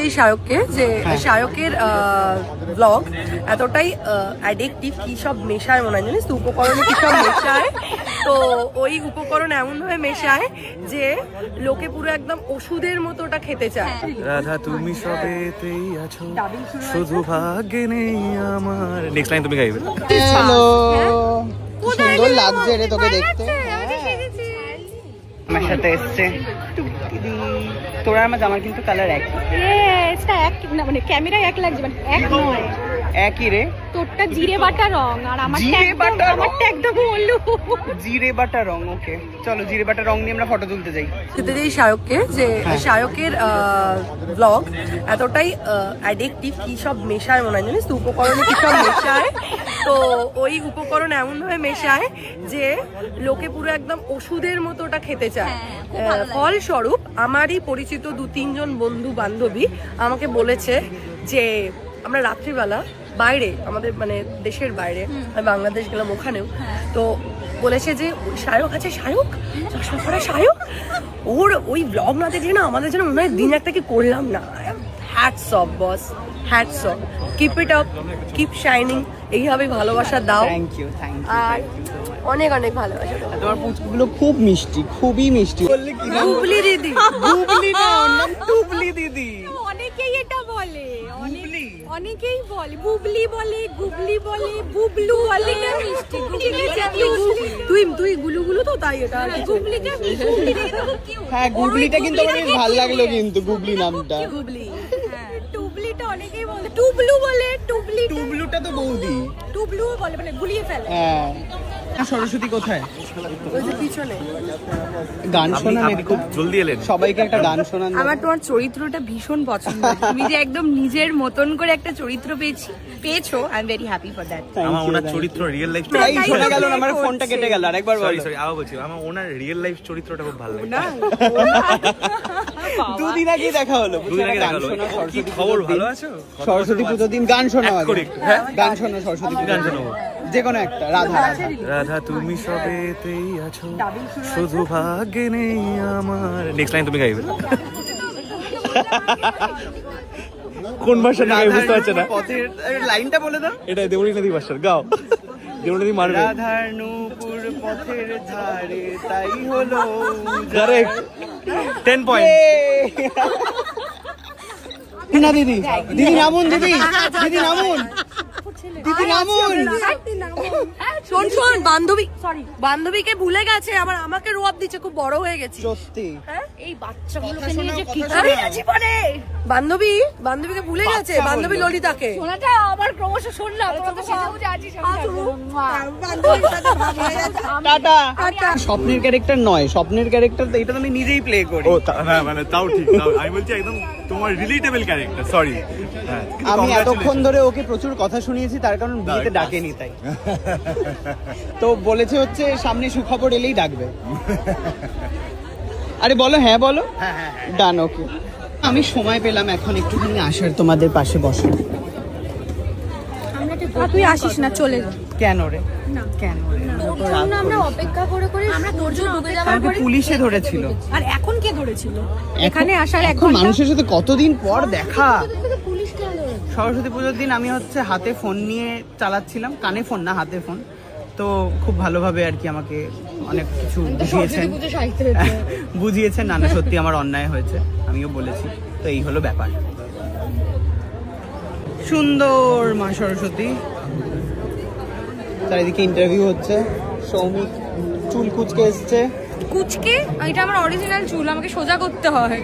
এই শায়ককে যে শায়কের ব্লগ এতটাই অ্যাডিকটিভ, কি সব মেশায় মনে হয় জানিস তো, উপকরণে কি সব মেশায়। তো ওই উপকরণ এমন ভাবে মেশায় যে লোকে পুরো একদম ওষুধের মতো ওটা খেতে চায়। রাধা তুমি সবেতেই আছো, শুধু ভাগ্যে নেই আমার। নেক্সট লাইন তুমি গাইবে। হ্যালো, সুন্দর লাগছে রে তোকে দেখতে। আমার সাথে এসছে তোরা, আমার জামার কিন্তু কালার একই। মানে ক্যামেরায় এক লাগছে, মানে এক নয়, একই রে। তোরটা জিরে বাটা রং আর আমারটা একদম হলুদ জিরে বাটা রং। ওকে চলো জিরে বাটা রং নিয়ে আমরা ফটো তুলতে যাই। এই শায়ককে যে শায়কের ব্লগ এতটাই অ্যাডিকটিভ, কি সব মেশায় মনে হয় জানিস তো, উপকরণে কি সব মেশায়। তো ওই উপকরণ এমন ভাবে মেশায় যে লোকে পুরো একদম ওষুধের মতো ওটা খেতে চায়। ফলস্বরূপ আমারই পরিচিত 2-3 জন বন্ধু বান্ধবী আমাকে বলেছে যে আমরা রাত্রিবেলা বাইরে, আমাদের মানে দেশের বাইরে, আমি বাংলাদেশ গেলাম ওখানেও, তো বলেছে যে শায়ক আছে, শায়ক চশমা পরা শায়ক, ওর ওই ব্লগ না দেখলে না আমাদের যেন মনে হয় দিন একটা কি করলাম না। Hats off boss, hats off, keep it up, keep shining, এইভাবে ভালোবাসা দাও। থ্যাংক ইউ, আর অনেক অনেক ভালোবাসা দাও। তোমার পুচকুগুলো খুব মিষ্টি, খুবই মিষ্টি। গুবলি দিদি, গুবলি না, ওর নাম টুবলি দিদি। অনেকেই এটা বলে, অনেকেই বলে বুবলি বলে, গুবলি বলে, বুবলু বলে। মিষ্টি তুই গুলুগুলু তো, তাই এটা গুবলিটা হ্যাঁ, গুবলিটা কিন্তু আমার বেশ ভালো লাগলো, কিন্তু গুবলি নামটা। গুবলি, টুবলিটা অনেকেই বলে, টুবলু বলে, টুবলুটা তো বৌদি, টুবলুও বলে, মানে গুলিয়ে ফেলে। হ্যাঁ। সরস্বতী কোথায়? ওই যে পিছনে। গান শোনান একটু, জলদি এলেন, সবাইকে একটা গান শোনান। আমার তোমার চরিত্রটা ভীষণ পছন্দ, তুমি যে একদম নিজের মতন করে একটা চরিত্র পেয়েছো, I am very happy for that. আমার ওনার চরিত্র রিয়েল লাইফ শোনা গেল না, আমার ফোনটা কেটে গেল, আরেকবার বলো। সরি আবার বলছি, আমার ওনার রিয়েল লাইফ চরিত্রটা খুব ভালো লাগে। দুদিন আগে দেখা হলো, কি খবর, ভালো আছো? সরস্বতী পুজোর দিন গান শোনা, গান শোনো, সরস্বতী গান শোনাবো, যে কোনো একটা। রাধা, রাধা তুমি সবেতেই আছো, শুধু ভাগ্যে নেই আমার। নেক্সট লাইন তুমি গাইবে। কোন ভাষা গাই বুঝতে পারছ না? পথের লাইনটা বলে দাও। এটা দেবরী নদী ভাষার, গাও। দেবরী নদী মারবে। রাধার নূপুর পথের ধারে, তাই হলো কারেক্ট, 10 পয়েন্ট। না দিদি, দিদি নামুন, দিদি দিদি নামুন, দিদি নামুন। শোন শোন, বান্ধবীকে ভুলে গেছে, আবার আমাকে রোয়াব দিচ্ছে, খুব বড় হয়ে গেছি সত্যি। এই বাচ্চাগুলোকে নিয়ে যে কি বান্ধবীকে ভুলে গেছে, বান্ধবী ললিতাকে। শোনাটা আবার ক্রমশ শুনলাম, তোমাদের সাথে বুঝে আছি। টাটা। স্বপ্নের ক্যারেক্টার নয়, স্বপ্নের ক্যারেক্টার তো এটা আমি নিজেই প্লে করি। ও না, মানে তাও ঠিক, আমি বলছি একদম তোমার রিলেটেবল ক্যারেক্টার। সরি, আমি এতক্ষণ ধরে ওকে প্রচুর কথা শুনিয়েছি, তার কারণ বিয়েতে ডাকেনি, তাই তো বলেছে হচ্ছে সামনে সুখবর এলেই ডাকবে। আরে বলো, হ্যাঁ বলো, ডান, ওকে। আমি সময় পেলাম এখন একটুখানি আসার, তোমাদের পাশে বসো। তুই আসিস না, চলে যা। কেন রে? কেন রে? আমরা অপেক্ষা করে করে আমরা তোর জন্য ডুবে যাওয়ার পরে পুলিশে ধরেছিল। আর এখন কে ধরেছিল? এখানে আসার এখন মানুষের সাথে কতদিন পর দেখা। পুলিশ কে ধরে? সরস্বতী পুজোর দিন আমি হচ্ছে হাতে ফোন নিয়ে চালাচ্ছিলাম, কানে ফোন না হাতে ফোন, তো খুব ভালোভাবে আর কি আমাকে অনেক কিছু বুঝিয়েছেন। না না, সত্যি আমার অন্যায় হয়েছে, আমিও বলেছি, তো এই হলো ব্যাপার। সুন্দর মা সরস্বতী। চারিদিকে ইন্টারভিউ হচ্ছে, সৌমিক চুল কুচকে এসছে। কুচকে, এটা আমার অরিজিনাল চুল, আমাকে সোজা করতে হয়।